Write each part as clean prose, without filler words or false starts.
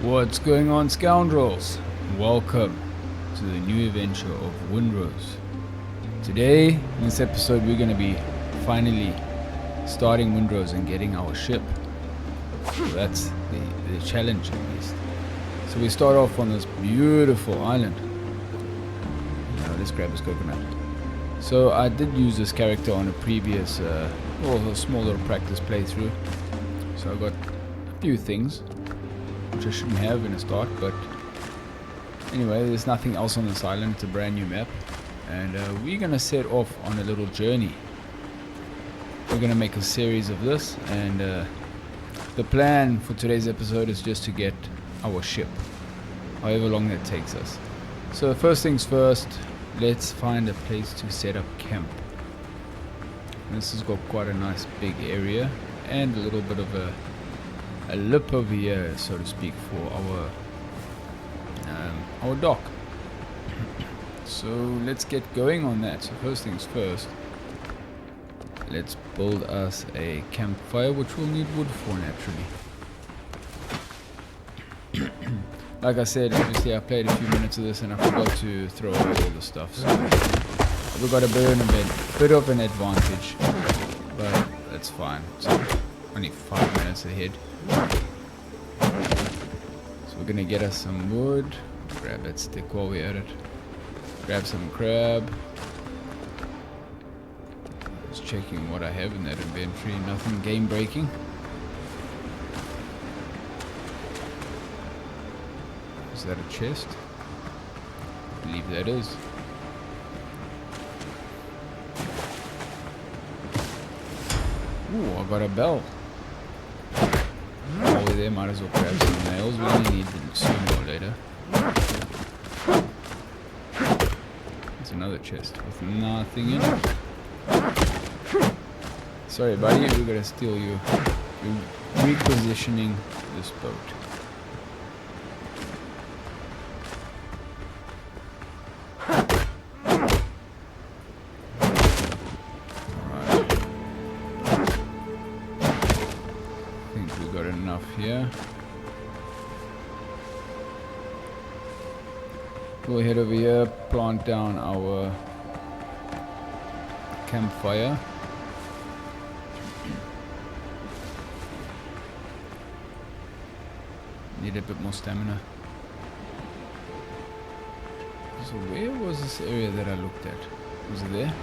What's going on, Scoundrels? Welcome to the new adventure of Windrose. Today, in this episode, we're going to be finally starting Windrose and getting our ship. So that's the challenge, at least. So we start off on this beautiful island. Now let's grab this coconut. So I did use this character on a previous, a small little practice playthrough. So I got a few things which I shouldn't have in a start, but anyway, there's nothing else on this island. It's a brand new map, and we're gonna set off on a little journey. We're gonna make a series of this, and the plan for today's episode is just to get our ship, however long that takes us. So first things first, let's find a place to set up camp. This has got quite a nice big area and a little bit of a lip over here, so to speak, for our dock. So let's get going on that. So first things first, let's build us a campfire, which we'll need wood for naturally. Like I said, obviously I played a few minutes of this and I forgot to throw away all the stuff, so we've got a bit of an advantage, but that's fine. So only 5 minutes ahead. So we're gonna get us some wood, grab that stick while we're at it, grab some crab. Just checking what I have in that inventory, nothing game breaking. Is that a chest? I believe that is. Ooh, I got a bell. While we're there, might as well grab some nails. We only need them sooner or later. There's another chest with nothing in it. Sorry buddy, we're gonna steal you. You're repositioning this boat. Here. We'll head over here, plant down our campfire. Need a bit more stamina. So where was this area that I looked at? Was it there?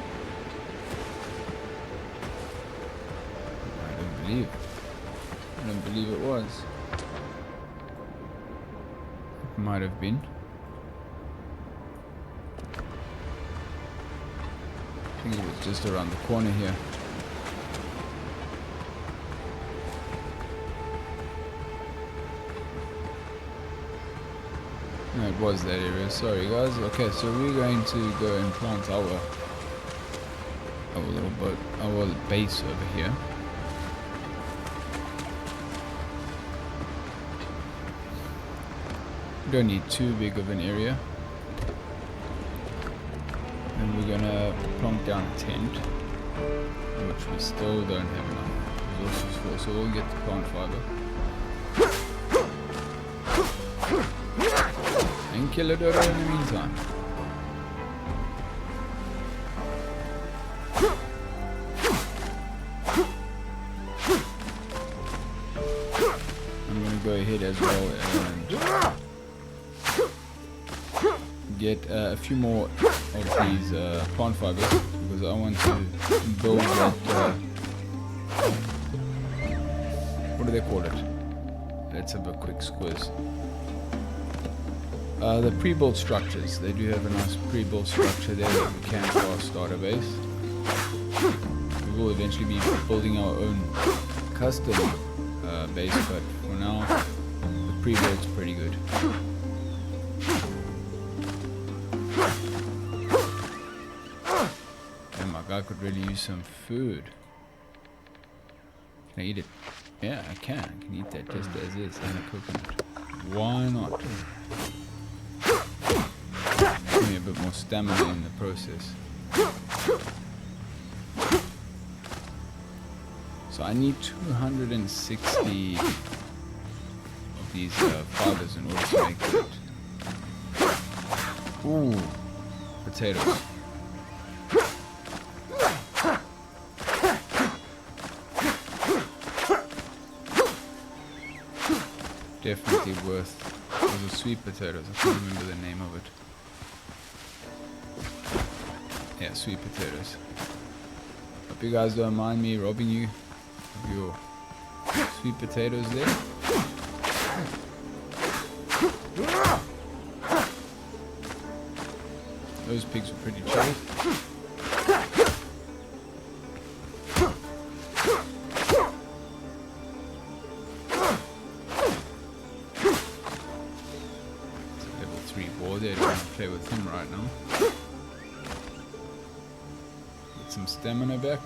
I don't believe it was. It might have been. I think it was just around the corner here. No, it was that area. Sorry guys. Okay, so we're going to go and plant our little boat, our base over here. We don't need too big of an area. And we're gonna plonk down a tent, which we still don't have enough resources for, so we'll get the plant fiber and kill a dodo in the meantime. I'm gonna go ahead as well and get a few more of these plant fibers, because I want to build that what do they call it? Let's have a quick squiz. The pre-built structures. They do have a nice pre-built structure there that we can for our starter base. We will eventually be building our own custom base, but for now the pre-built's pretty good. I could really use some food. Can I eat it? Yeah, I can. I can eat that just as is, and a coconut. Why not? Give me a bit more stamina in the process. So I need 260 of these fibers in order to make it. Ooh, potatoes. Definitely worth. Those are sweet potatoes. I can't remember the name of it. Yeah, sweet potatoes. Hope you guys don't mind me robbing you of your sweet potatoes there. Those pigs were pretty chill. Level 3 boar there. I don't want to play with him right now. Get some stamina back.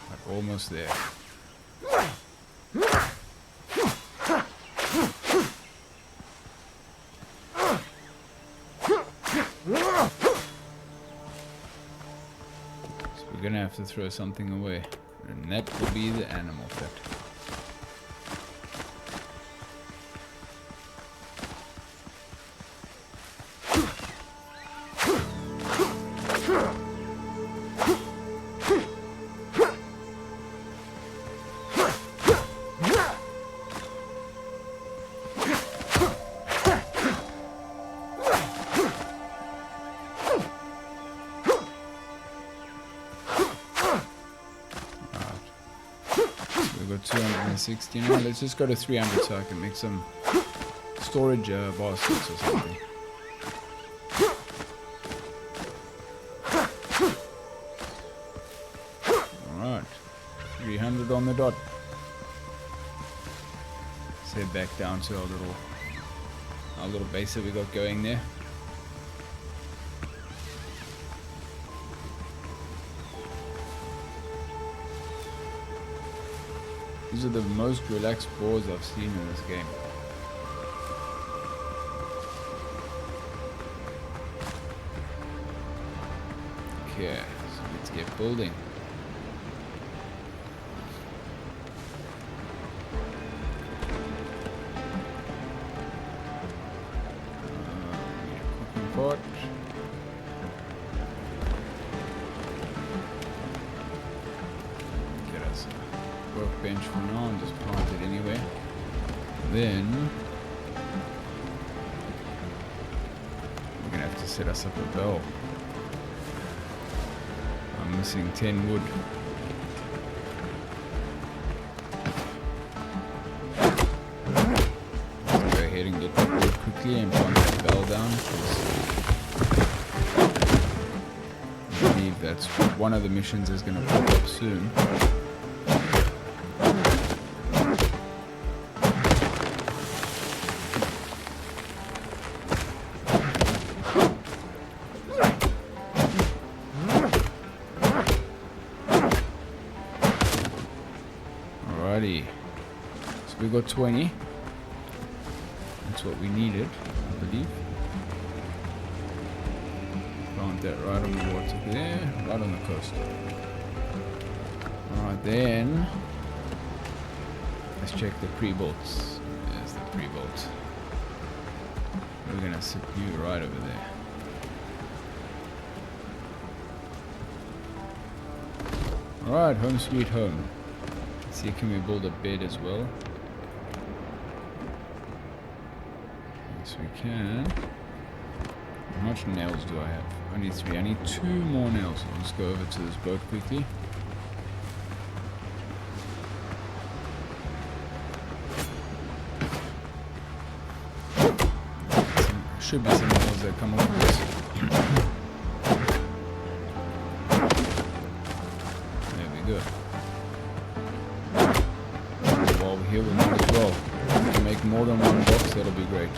Like almost there. We're gonna have to throw something away, and that will be the animal fat. We've got 260 now. Let's just go to 300 so I can make some storage baskets or something. Alright, 300 on the dot. Let's head back down to our little base that we got going there. These are the most relaxed boars I've seen in this game. Okay, so let's get building. Cooking pot. Get us a workbench for now and just plant it anyway. Then we're gonna have to set us up a bell. I'm missing 10 wood. Let's go ahead and get that wood quickly and plant that bell down. I believe that's one of the missions is going to pop up soon. Alrighty, so we got 20. That's what we needed, I believe. Plant that right on the water there, right on the coast. Alright then, let's check the pre-bolts. There's the pre-bolt. We're gonna sit you right over there. Alright, home sweet home. Let's see, can we build a bed as well? Yes, we can. How much nails do I have? I need 3. I need 2 more nails. I'll just go over to this boat quickly. Should be some nails that come off of this. There we go. While we're here, we might as well. If we can make more than one box, that'll be great.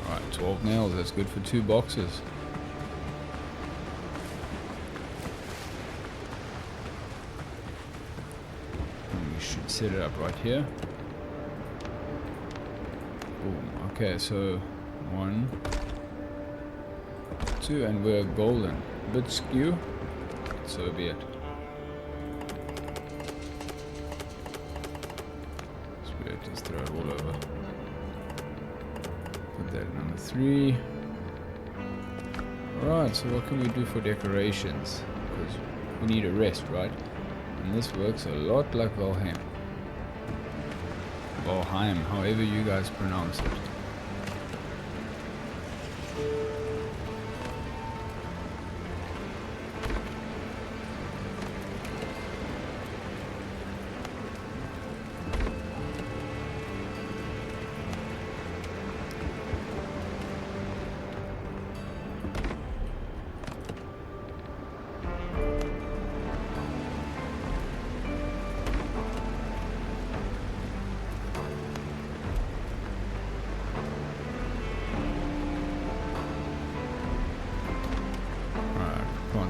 Alright, 12 nails, that's good for 2 boxes. should set it up right here. Boom. Okay, so 1, 2, and we're golden. A bit skew, so be it. Just throw it all over. Put that at number 3. Alright, so what can we do for decorations? Because we need a rest, right? And this works a lot like Valheim. Valheim, however you guys pronounce it.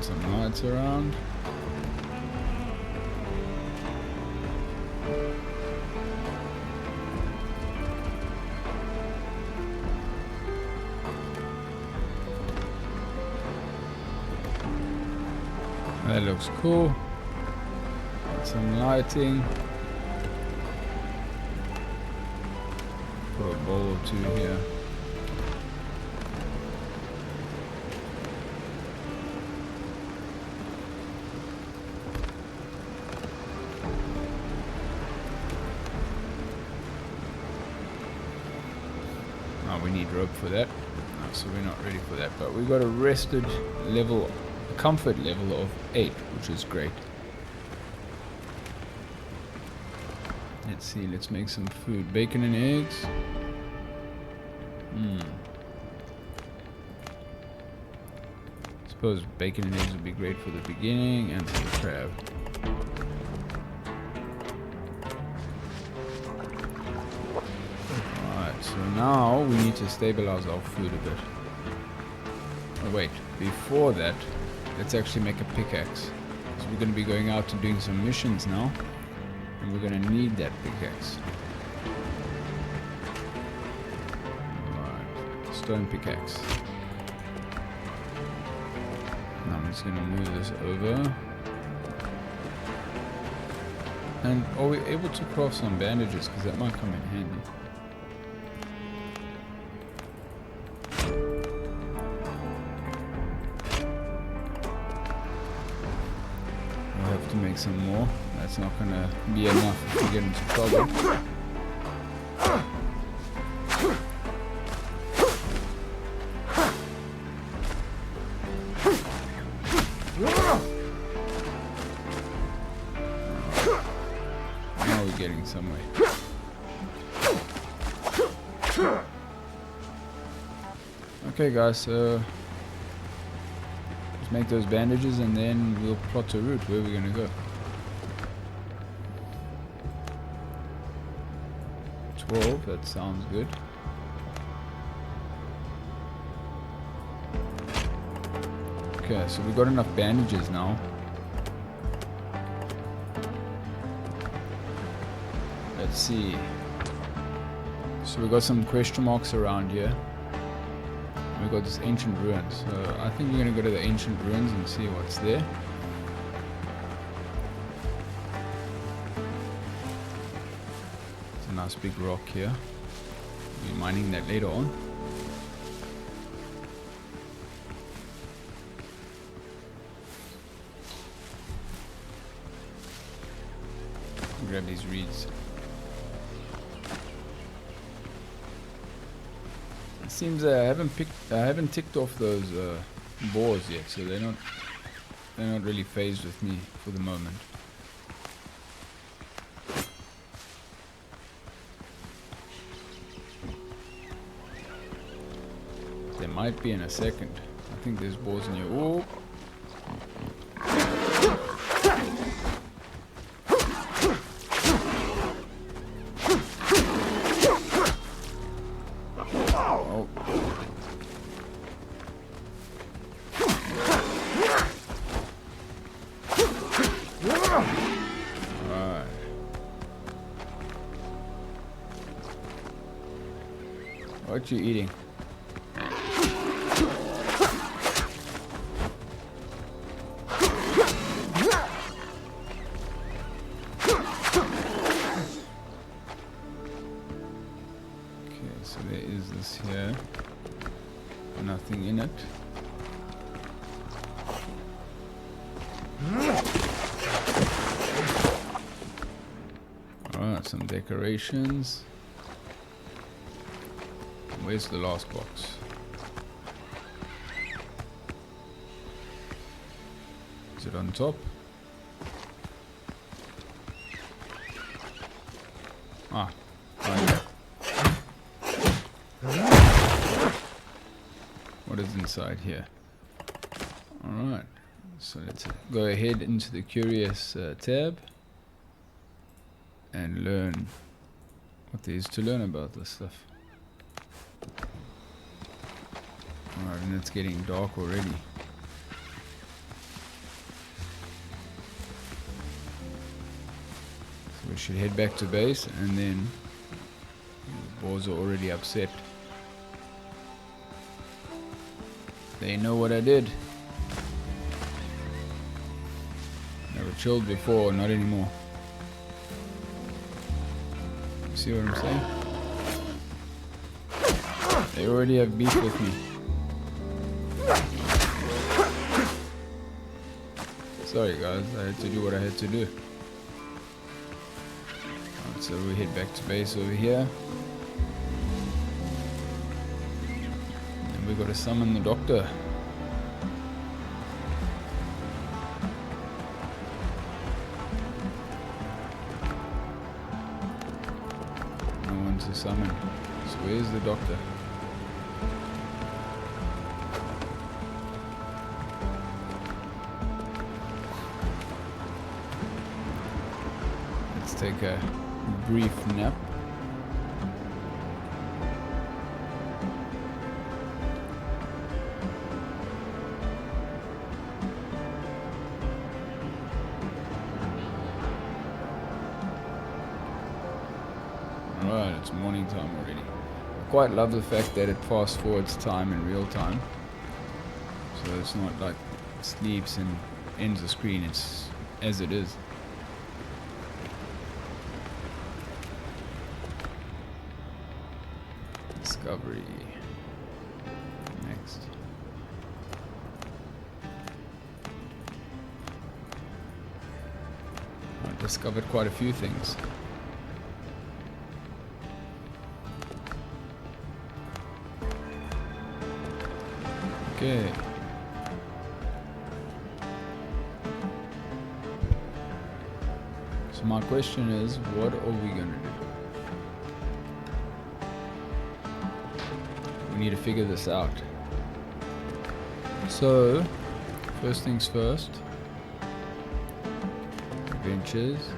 Some lights around. That looks cool. Some lighting. Put a bowl or 2 here. We need rope for that, so we're not ready for that, but we got a rested level, a comfort level of 8, which is great. Let's see, let's make some food. Bacon and eggs. Suppose bacon and eggs would be great for the beginning, and some crab. So now we need to stabilize our food a bit. Oh wait, before that, let's actually make a pickaxe. So we're going to be going out and doing some missions now, and we're going to need that pickaxe. Alright, stone pickaxe. Now I'm just going to move this over. And are we able to craft some bandages? Because that might come in handy. To make some more. That's not gonna be enough if we get into trouble. Now we're getting somewhere. Okay guys, so make those bandages and then we'll plot a route where we're gonna go. 12, that sounds good. Okay, so we got enough bandages now. Let's see. So we got some question marks around here. We got this ancient ruin, so I think we're gonna go to the ancient ruins and see what's there. It's a nice big rock here. We'll be mining that later on. Grab these reeds. Seems I haven't ticked off those boars yet, so they're not really phased with me for the moment. There might be in a second. I think there's boars in here. Oh. What you eating? So there is this here, nothing in it. Alright, some decorations. Where's the last box? Is it on top? Ah, right. What is inside here? Alright, so let's go ahead into the curious tab and learn what there is to learn about this stuff. Alright, and it's getting dark already. So we should head back to base, and then the boars are already upset. They know what I did. They were chilled before, not anymore. You see what I'm saying? They already have beef with me. Sorry guys, I had to do what I had to do. Alright, so we head back to base over here. And we gotta summon the doctor. No one to summon. So where's the doctor? Take a brief nap. Alright, it's morning time already. I quite love the fact that it fast forwards time in real time. So it's not like it sleeps and ends the screen, it's as it is. Discovery. Next. I discovered quite a few things. Okay. So my question is, what are we gonna do? We need to figure this out. So, first things first. Adventures.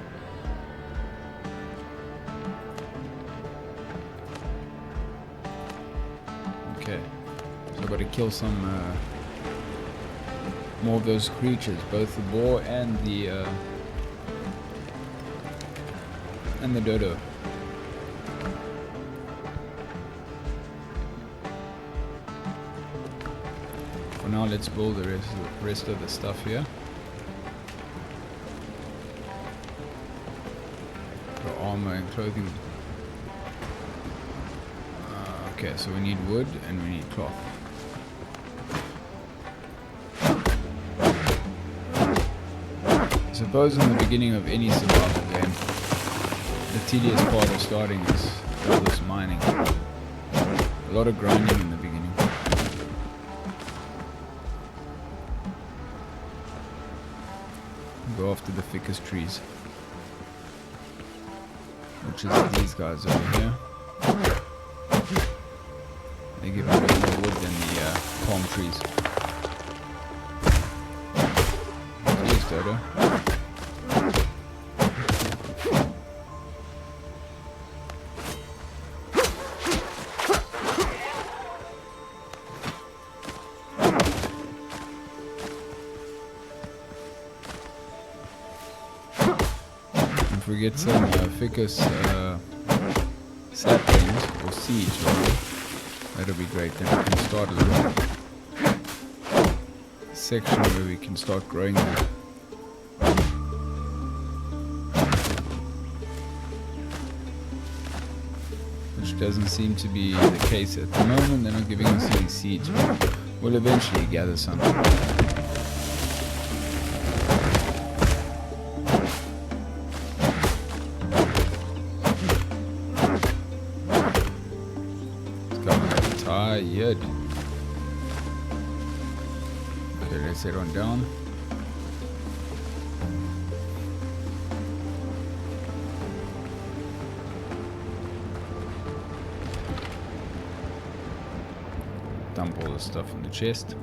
Okay. So I've got to kill some more of those creatures, both the boar and the dodo. For now, let's build the rest of the stuff here. For armor and clothing. Okay, so we need wood and we need cloth. I suppose in the beginning of any survival game, the tedious part of starting is all this mining. A lot of grinding in the beginning. Go after the thickest trees, which is these guys over here. They give a bit more wood than the palm trees. Cheers, Dodo. If we get some ficus saplings or seeds, right? That'll be great. Then we can start a little section where we can start growing them. Which doesn't seem to be the case at the moment. They're not giving us any seeds. We'll eventually gather some. Tired. Okay, let's head on down. Dump all the stuff in the chest.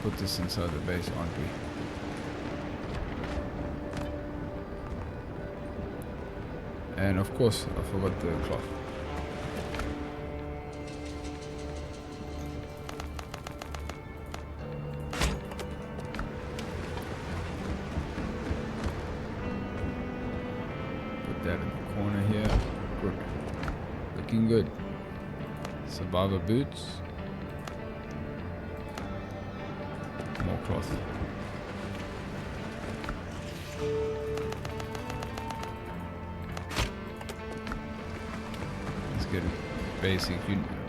Put this inside the base, aren't we? And of course, I forgot the cloth. Put that in the corner here. Good. Looking good. Survivor boots. More cloth. Let's get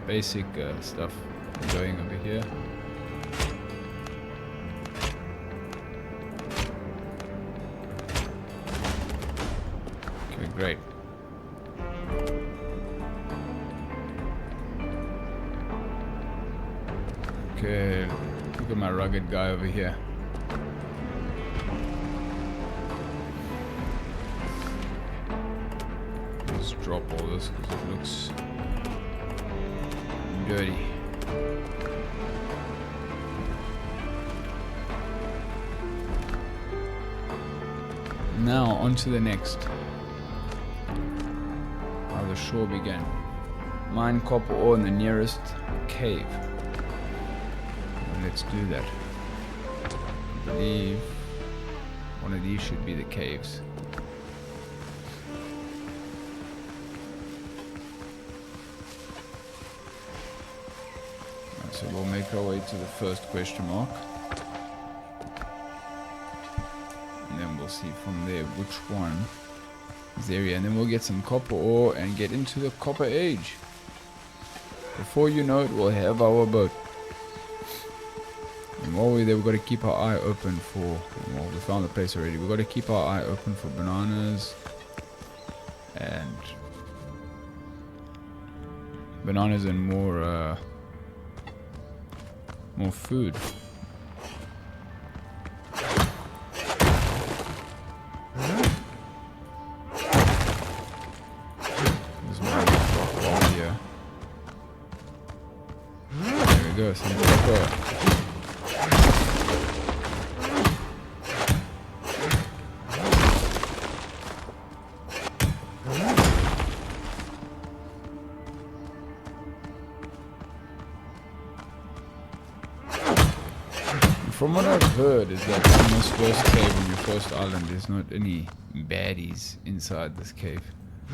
basic stuff going over here. Okay, great. Okay. Look at my rugged guy over here. Let's drop all this because it looks dirty. Now on to the next. How the shore began. Mine copper ore in the nearest cave. Let's do that. I believe one of these should be the caves. Right, so we'll make our way to the first question mark. And then we'll see from there which one is the area. And then we'll get some copper ore and get into the copper age. Before you know it, we'll have our boat. And while we're there, we've got to keep our eye open for, well, we found the place already. We've got to keep our eye open for bananas and more food. There's more rock here. There we go, some copper. From what I've heard is that in this first cave on your first island there's not any baddies inside this cave.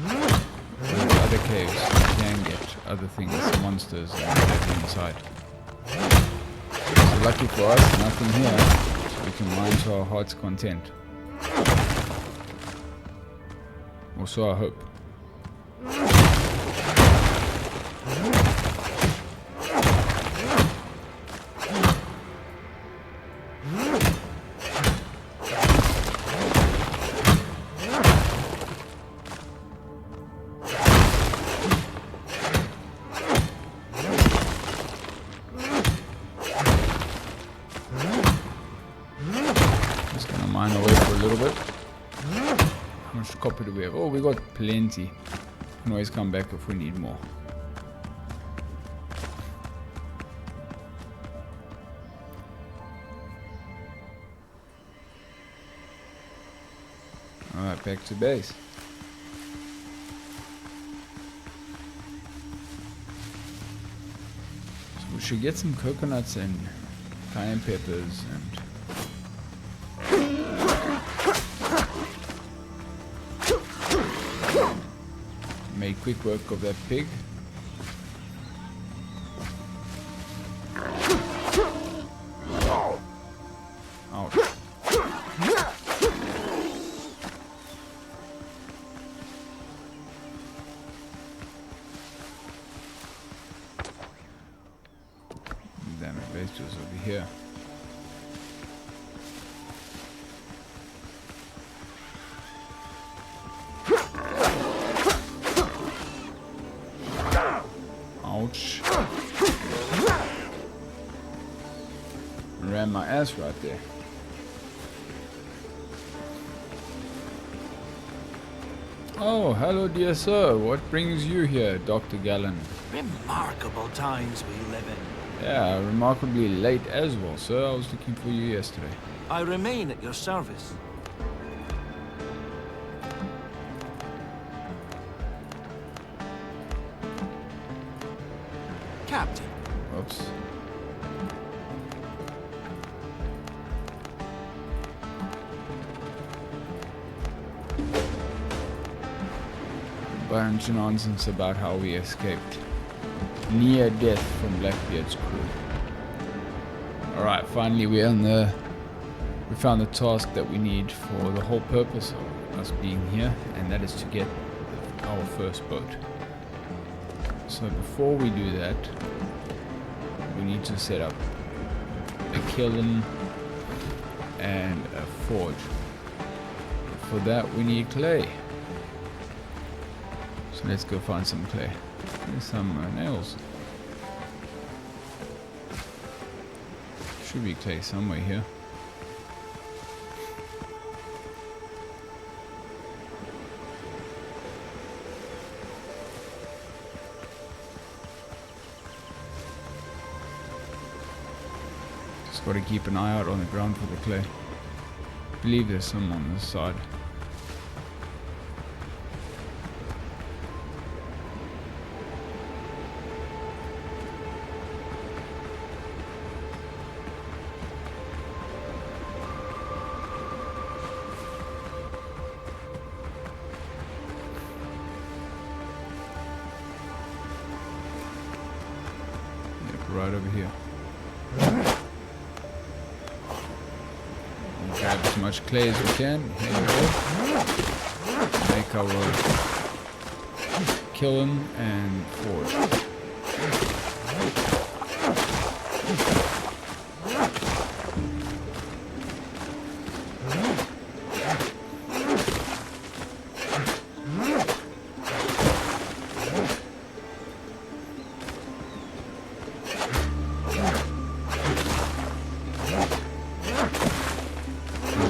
With other caves you can get other things, monsters and whatever inside. So lucky for us, nothing here, so we can mine to our heart's content. Or so I hope. Mine away for a little bit. How much copper do we have? Oh, we got plenty. We can always come back if we need more. Alright, back to base. So we should get some coconuts and cayenne peppers and make quick work of that pig. Ouch. Damn it, base just over here. Ouch. Ran my ass right there. Oh, hello dear sir. What brings you here, Dr. Gallen? Remarkable times we live in. Yeah, remarkably late as well, sir. I was looking for you yesterday. I remain at your service. Captain. Whoops. Bunch of nonsense about how we escaped near death from Blackbeard's crew. Alright, finally we found the task that we need for the whole purpose of us being here, and that is to get our first boat. So before we do that, we need to set up a kiln and a forge. For that we need clay. So let's go find some clay. There's some nails. Should be clay somewhere here. Just got to keep an eye out on the ground for the clay. I believe there's some on this side. Right over here. We'll grab as much clay as we can. Here we go. Make our kiln and forge.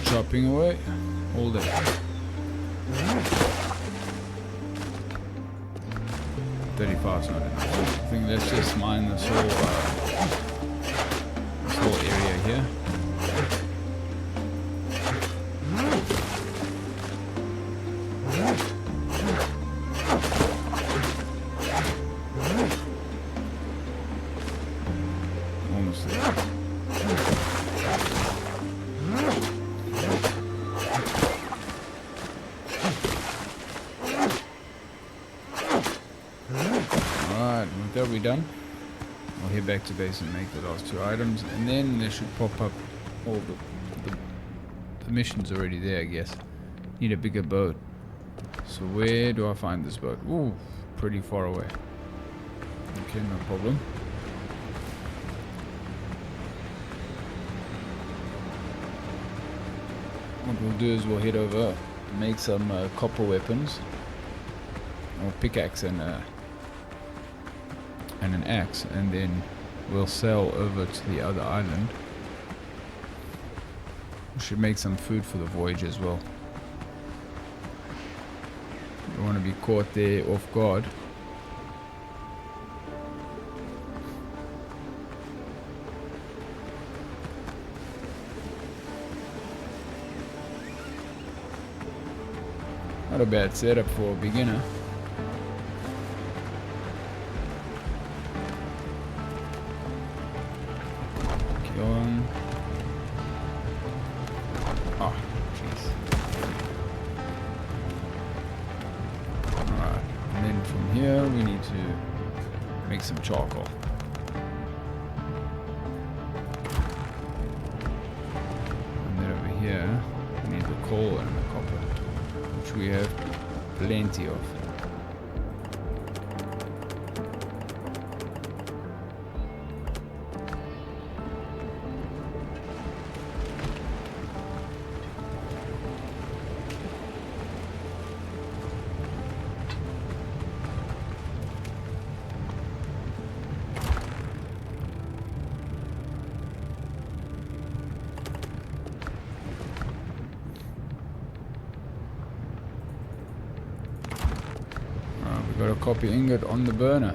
Chopping away all day. $35's not enough. I think let's just mine this whole area here. Almost there. That we done. I'll head back to base and make the last 2 items, and then there should pop up all the missions already there, I guess. Need a bigger boat. So where do I find this boat? Ooh, pretty far away. Okay, no problem. What we'll do is we'll head over, make some copper weapons, or pickaxe and an axe, and then we'll sail over to the other island. We should make some food for the voyage as well. Don't want to be caught there off guard. Not a bad setup for a beginner. here we need to make some charcoal. And then over here we need the coal and the copper, which we have plenty of. Got a copper ingot on the burner.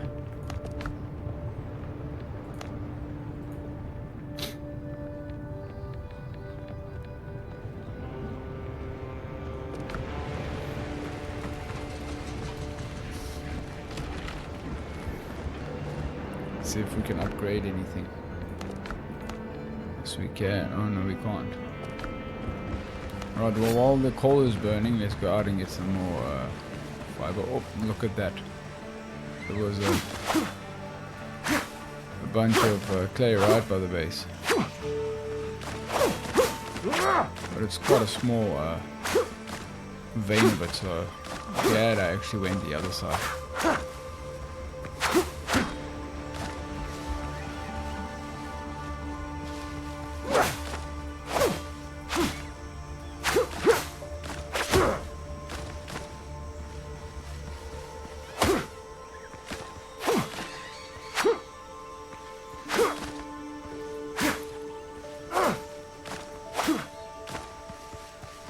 Let's see if we can upgrade anything. Yes, we can. Oh no, we can't. Right, well, while the coal is burning, let's go out and get some more fiber. Oh, look at that. There was a bunch of clay right by the base. But it's quite a small vein of it, so glad I actually went the other side.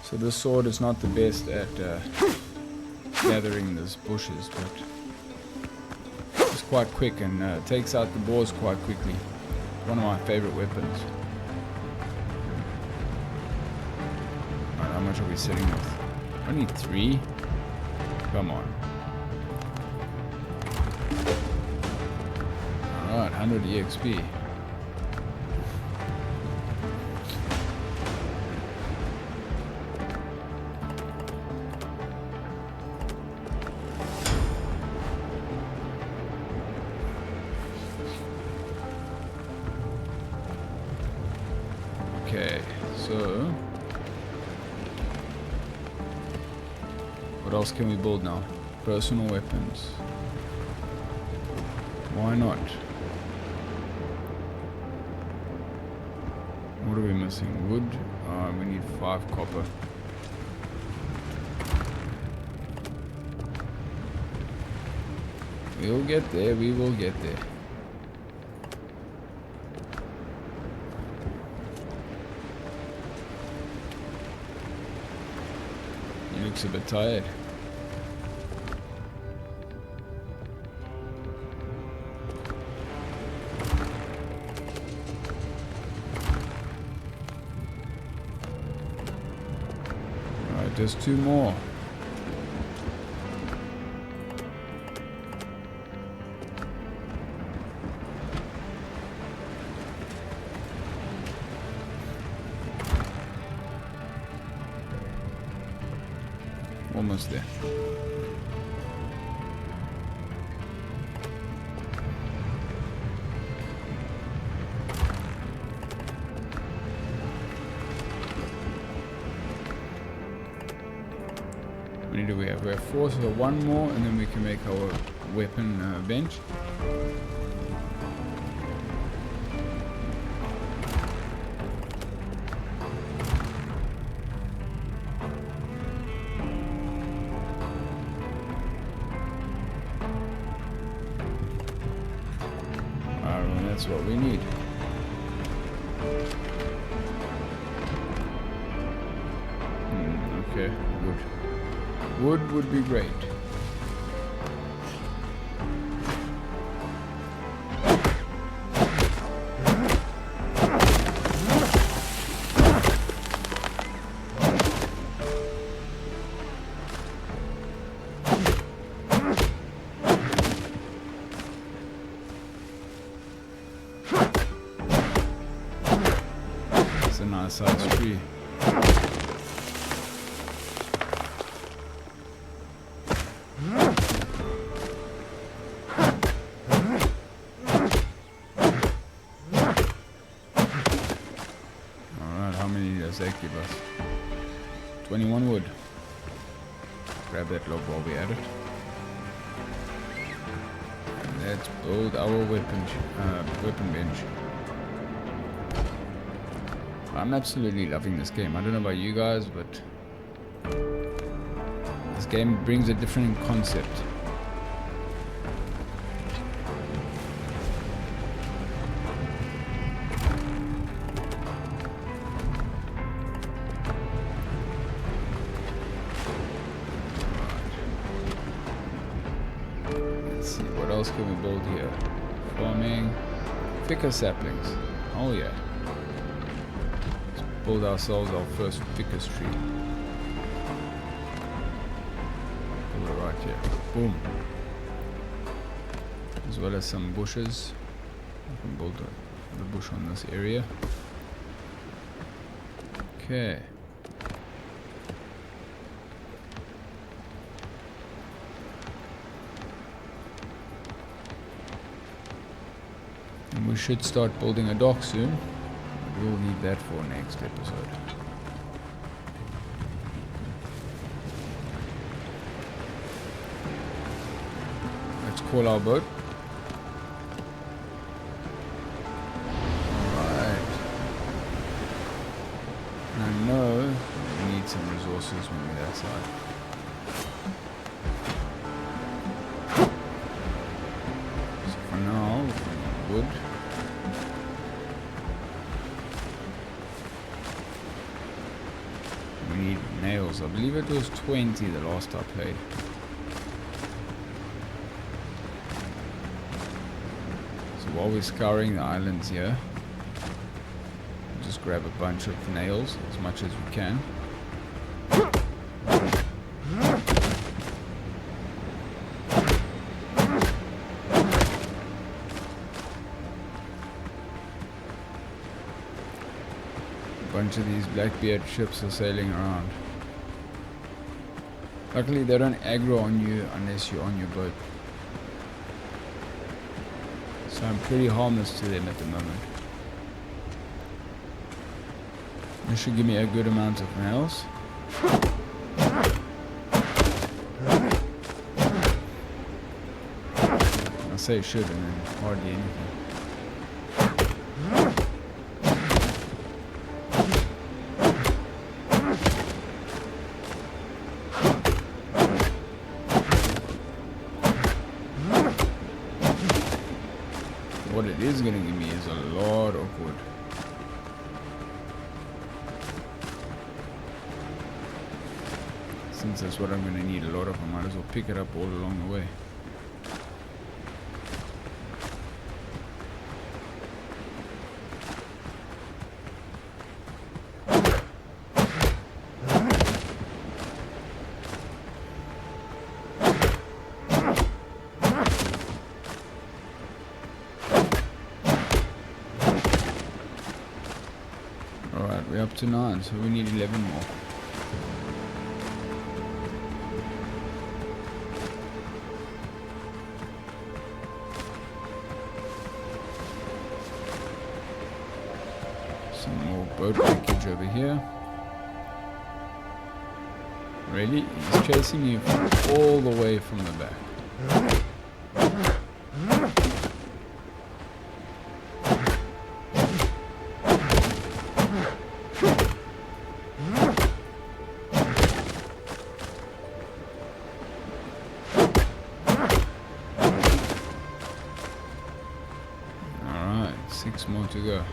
So this sword is not the best at gathering these bushes, but it's quite quick and takes out the boars quite quickly. One of my favorite weapons. Alright, how much are we sitting with? Only 3? Come on. Alright, 100 EXP. Okay, so what else can we build now? Personal weapons. Why not? What are we missing? Wood? We need 5 copper. We'll get there, we will get there. He looks a bit tired. Alright, just 2 more. Almost there. How many do we have? We have 4, so 1 more, and then we can make our weapon bench. That's what we need. Okay, wood. Wood would be great. It's a nice sized tree. does that give us? 21 wood. Grab that log while we're at it. And let's build our weapon bench. I'm absolutely loving this game. I don't know about you guys, but this game brings a different concept. Let's see, what else can we build here? Farming, thicker saplings. Oh yeah. Build ourselves our first thickest tree. Build it right here. Boom. As well as some bushes. I can build the bush on this area. Okay. And we should start building a dock soon. We'll need that for next episode. Let's call our boat. Alright. And I know we need some resources when we're that side. So for now, wood. Need nails. I believe it was 20 the last I played. So while we're scouring the islands here, we'll just grab a bunch of nails as much as we can. Bunch of these Blackbeard ships are sailing around. Luckily they don't aggro on you unless you're on your boat. So I'm pretty harmless to them at the moment. This should give me a good amount of nails. I say should and then hardly anything. What it is going to give me is a lot of wood. Since that's what I'm going to need a lot of, I might as well pick it up all along the way. We're up to 9, so we need 11 more. Some more boat wreckage over here. Really? He's chasing you all the way from the back. Alright, 6 more to go.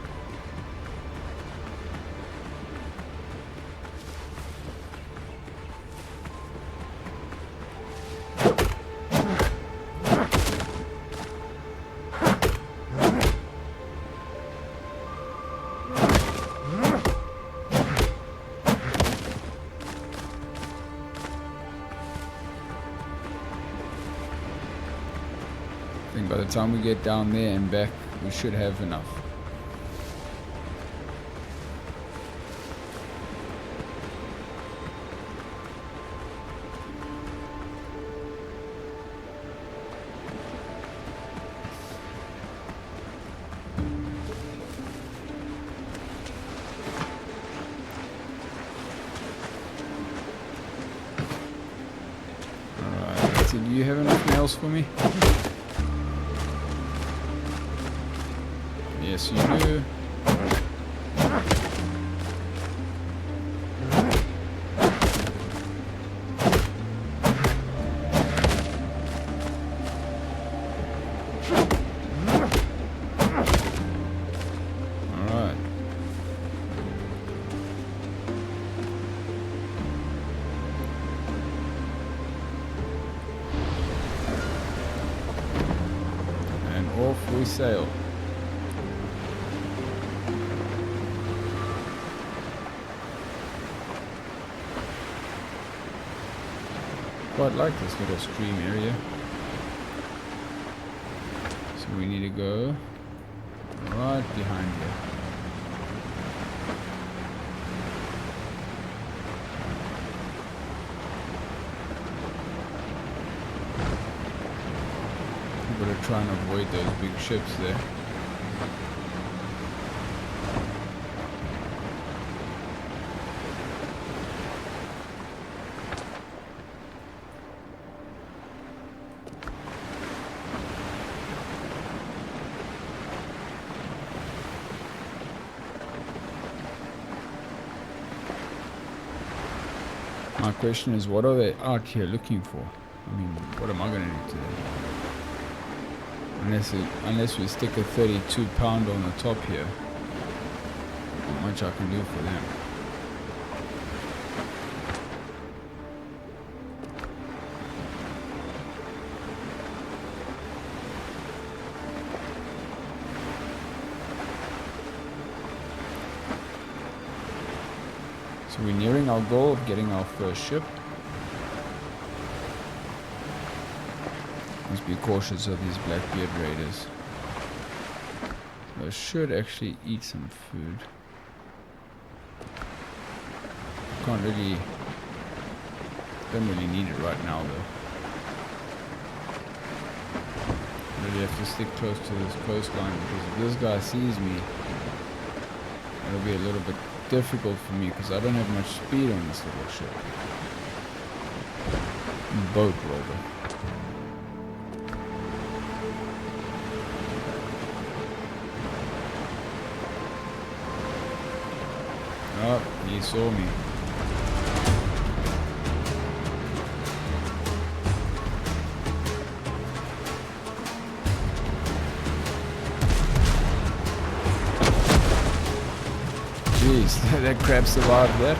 I think by the time we get down there and back, we should have enough. Casey, do you have enough nails for me? Yes, you do. Alright. And off we sail. Quite like this little stream area. So we need to go right behind here. We better try and avoid those big ships there. My question is, what are they out here looking for? I mean, what am I going to do to them? Unless we stick a 32 pound on the top here, not much I can do for them. So we're nearing our goal of getting our first ship. Must be cautious of these Blackbeard raiders. I should actually eat some food. Don't really need it right now though. Really have to stick close to this coastline, because if this guy sees me, it'll be a little bit difficult for me because I don't have much speed on this little ship. Boat rather. Oh, he saw me. Jeez, that crab survived that.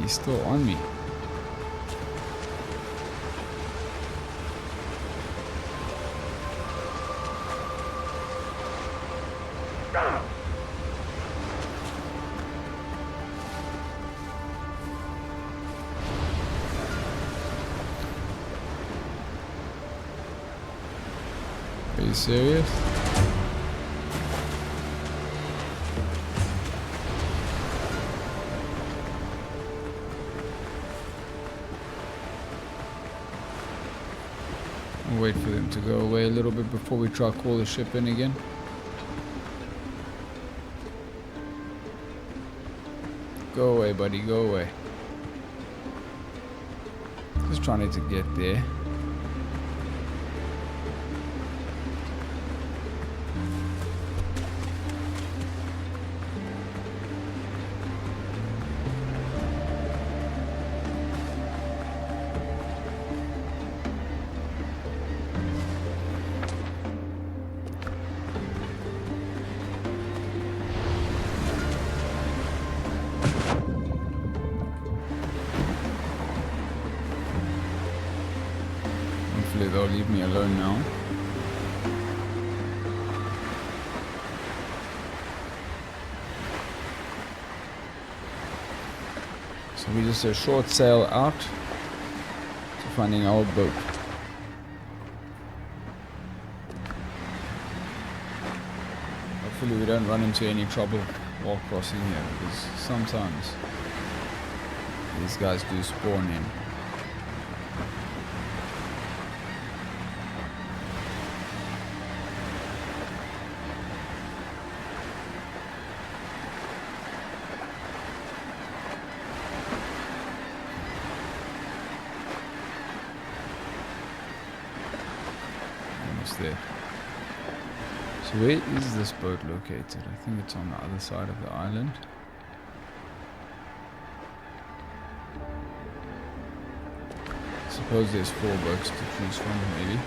He's still on me. Are you serious? We'll wait for them to go away a little bit before we try to call the ship in again. Go away, buddy, go away. Just trying to get there. Hopefully they'll leave me alone now. So we just a short sail out to finding our boat. hopefully we don't run into any trouble while crossing here, because sometimes these guys do spawn in. Almost there. So where is this boat located? I think it's on the other side of the island. I suppose there's 4 boats to choose from, maybe.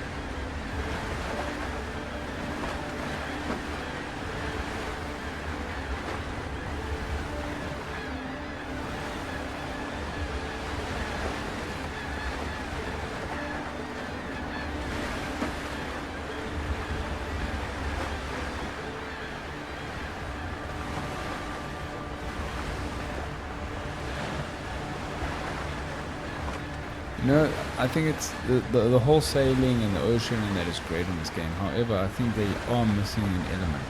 You know, I think it's the whole sailing and the ocean and that is great in this game. However, I think they are missing an element.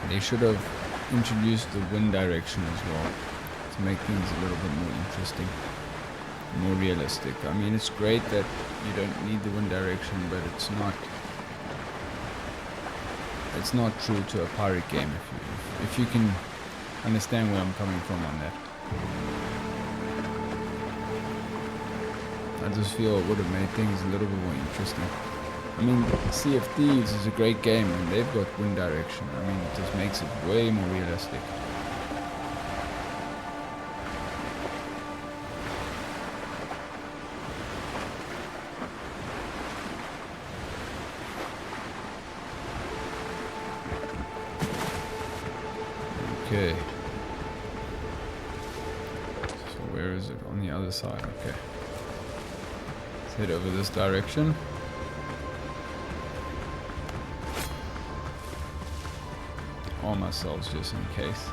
They should have introduced the wind direction as well to make things a little bit more interesting, more realistic. I mean, it's great that you don't need the wind direction, but it's not true to a pirate game if you can understand where I'm coming from on that. I just feel it would have made things a little bit more interesting. I mean, Sea of Thieves is a great game and they've got wind direction. I mean, it just makes it way more realistic. Okay. So where is it? On the other side, okay. Head over this direction. Arm ourselves just in case.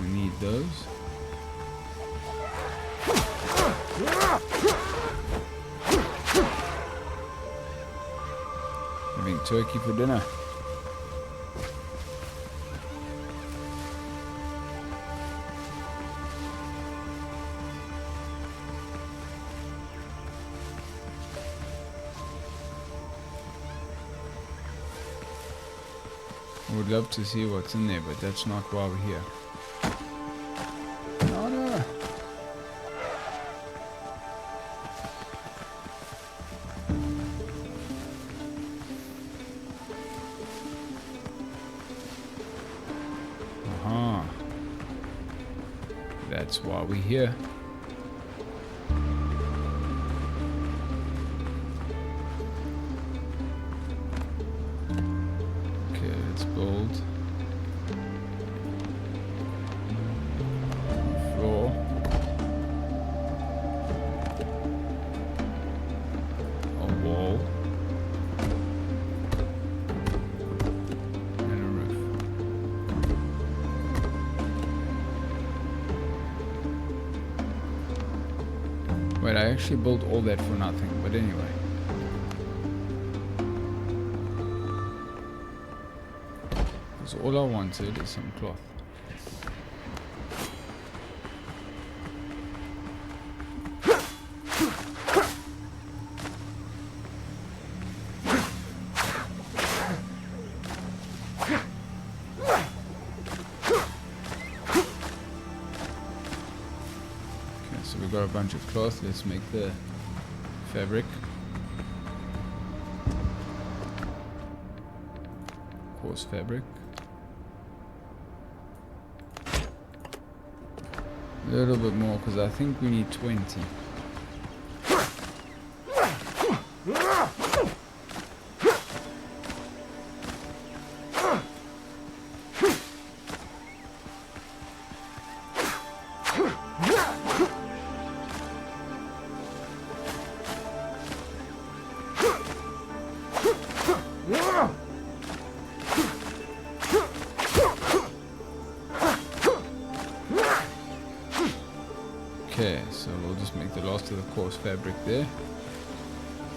We need those. Having turkey for dinner. I would love to see what's in there, but that's not why we're here. No, no. Aha. That's why we're here. Build floor, a wall, and a roof. Wait, I actually built all that for nothing, but anyway. All I wanted is some cloth. Okay, so we got a bunch of cloth. Let's make the fabric. Coarse fabric. A little bit more, because I think we need 20. Okay, so we'll just make the last of the coarse fabric there.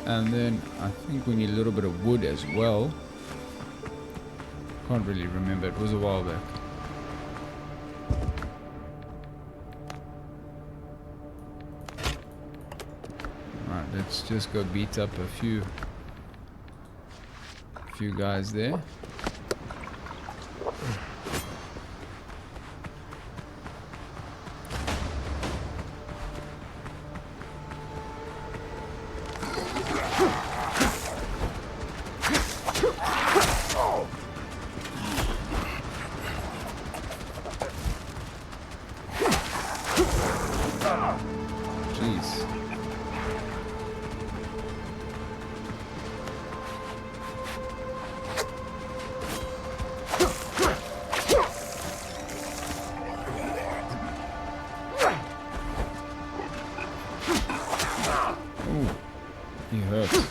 And then I think we need a little bit of wood as well. Can't really remember, it was a while back. Alright, let's just go beat up a few guys there. Jeez. Ooh, he hurts.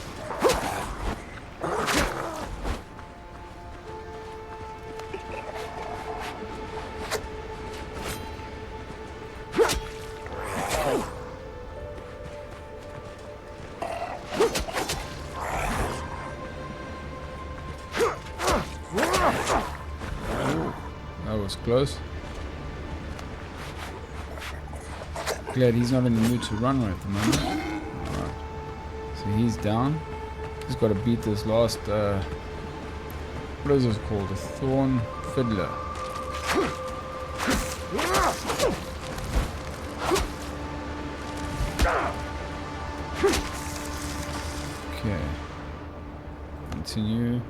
That was close. Glad he's not in the mood to run right at the moment. Alright. So he's down. He's got to beat this last, what is this called? A thorn fiddler. Okay. Continue.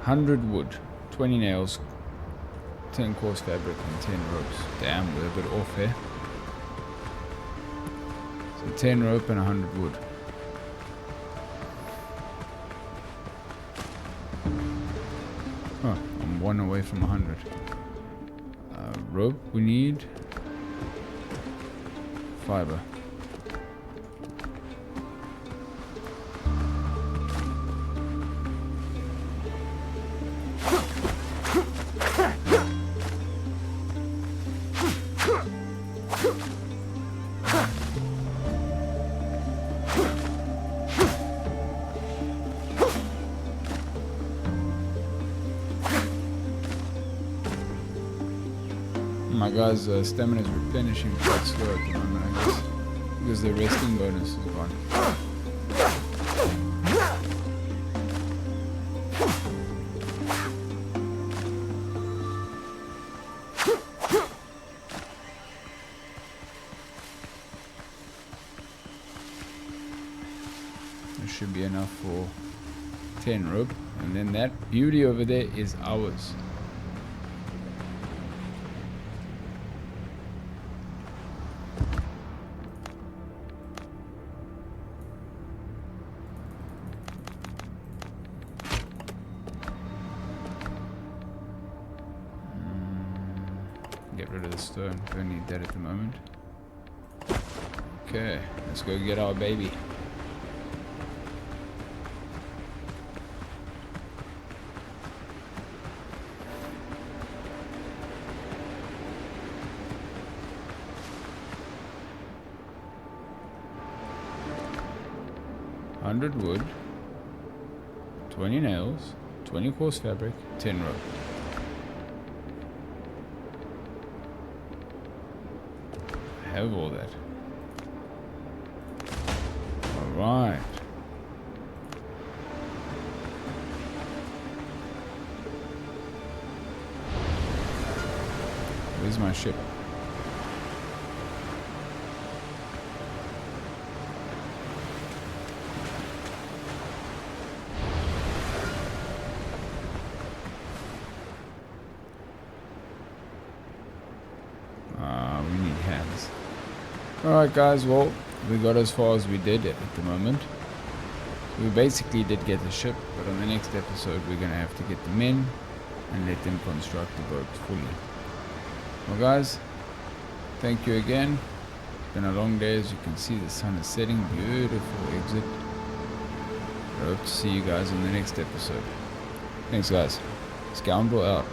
100 wood, 20 nails, 10 coarse fabric, and 10 ropes. Damn, we're a bit off here. So 10 rope and 100 wood. Oh, I'm one away from 100. Rope, we need fiber. My guy's stamina is replenishing quite slow at the moment, I guess, because the resting bonus is gone. There should be enough for 10 rope, and then that beauty over there is ours. Get rid of the stone, don't need that at the moment. Okay, let's go get our baby. $100 wood, 20 nails, 20 coarse fabric, 10 rope. I have all that. Alright. Where's my ship? We need hands. Alright guys, well, we got as far as we did at the moment. We basically did get the ship, but on the next episode we're going to have to get the men and let them construct the boat fully. Well guys, thank you again. It's been a long day, as you can see the sun is setting. Beautiful exit. I hope to see you guys in the next episode. Thanks guys. Scoundrel out.